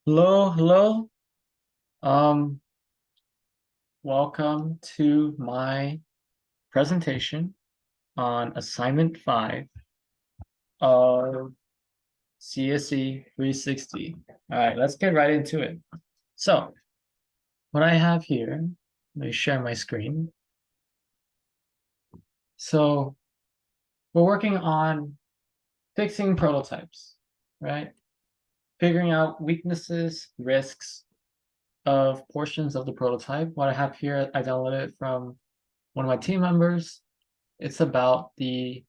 Hello, hello. Um, Welcome to my presentation on assignment 5 of CSE 360. All right, let's get right into it. So, what I have here, let me share my screen. So, we're working on fixing prototypes, right? Figuring out weaknesses, risks of portions of the prototype. What I have here, I downloaded it from one of my team members. It's about the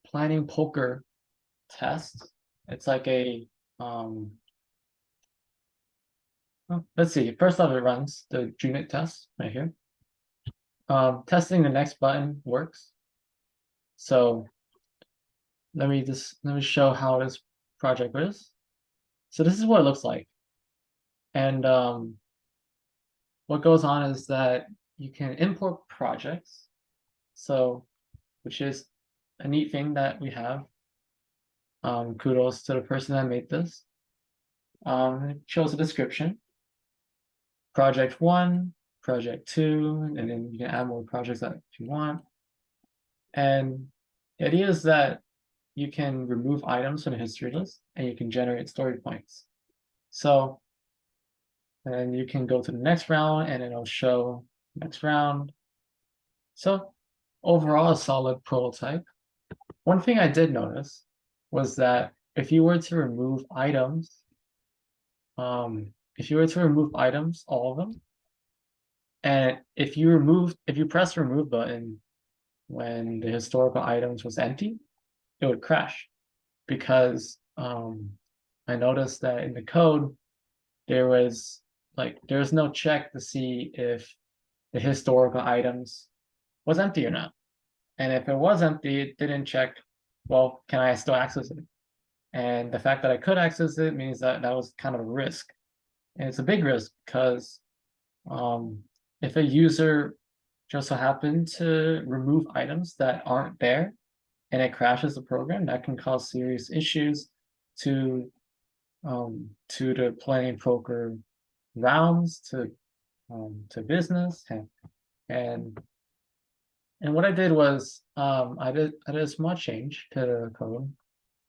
planning poker test. It's like a let's see. First off, it runs the unit test right here. Testing the next button works. So let me show how this project is. So this is what it looks like. And what goes on is that you can import projects. So which is a neat thing that we have. Kudos to the person that made this. It shows a description. Project 1, project 2, and then you can add more projects that if you want. And the idea is that you can remove items from the history list and you can generate story points. So then you can go to the next round and it'll show next round. So overall, a solid prototype. One thing I did notice was that if you were to remove items, all of them, and if you press the remove button when the historical items was empty, it would crash because I noticed that in the code there was there's no check to see if the historical items was empty or not. And if it was empty, it didn't check, well, can I still access it? And the fact that I could access it means that that was kind of a risk. And it's a big risk because um, if a user just so happened to remove items that aren't there and it crashes the program, that can cause serious issues to to the playing poker rounds, to business, and and what I did was I did a small change to the code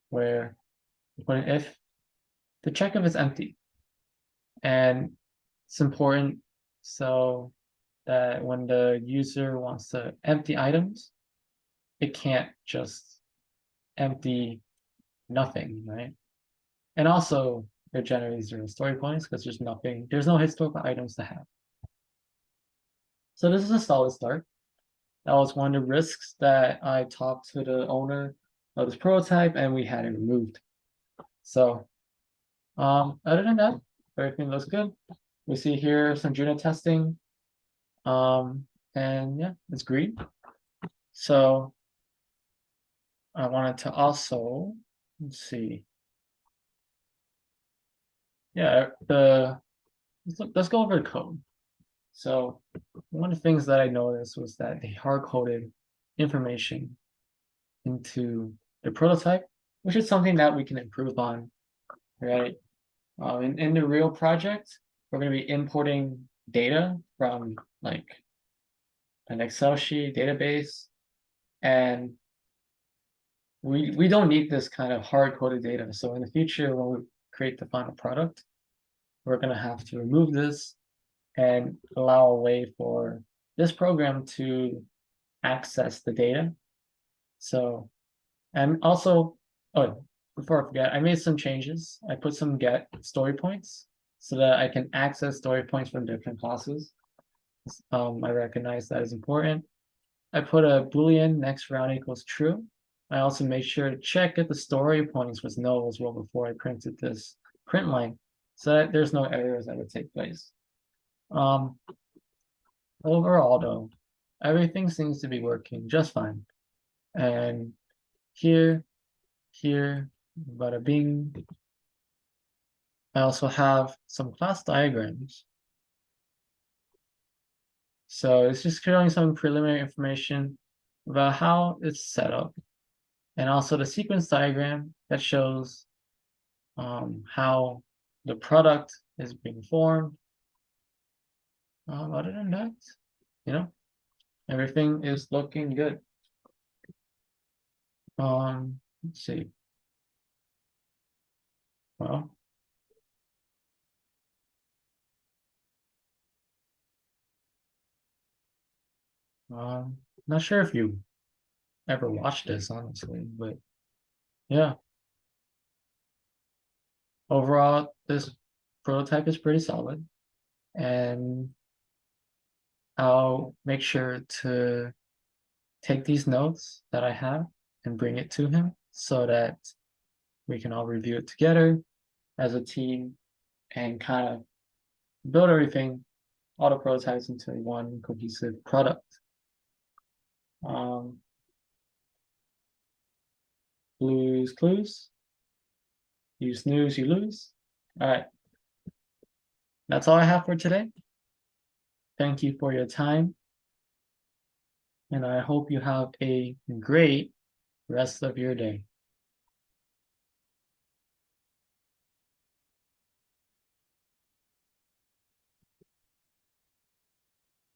where when if the check if it's empty, and it's important so that when the user wants to empty items, it can't just empty nothing, right? And also it generates 0 story points because there's no historical items to have. So this is a solid start. That was one of the risks that I talked to the owner of this prototype and we had it removed. So other than that, everything looks good. We see here some unit testing. And yeah, it's green. So I wanted to also, let's see. Yeah, let's go over the code. So one of the things that I noticed was that they hard-coded information into the prototype, which is something that we can improve on, right? In the real project, we're going to be importing data from like an Excel sheet database, and we don't need this kind of hard-coded data. So in the future, when we create the final product, we're going to have to remove this and allow a way for this program to access the data. So, and also, oh, before I forget, I made some changes. I put some get story points so that I can access story points from different classes. I recognize that is important. I put a Boolean next round equals true. I also made sure to check if the story points was null as well before I printed this print line so that there's no errors that would take place. Um, Overall though, everything seems to be working just fine. And here, here, bada bing. I also have some class diagrams. So it's just showing some preliminary information about how it's set up. And also the sequence diagram that shows how the product is being formed. Other than that, you know, everything is looking good. Let's see. Well, not sure if you ever watched this, honestly, but yeah, overall, this prototype is pretty solid, and I'll make sure to take these notes that I have and bring it to him so that we can all review it together as a team and kind of build everything, all the prototypes into one cohesive product. Um, Blues clues. You snooze, you lose. All right. That's all I have for today. Thank you for your time. And I hope you have a great rest of your day.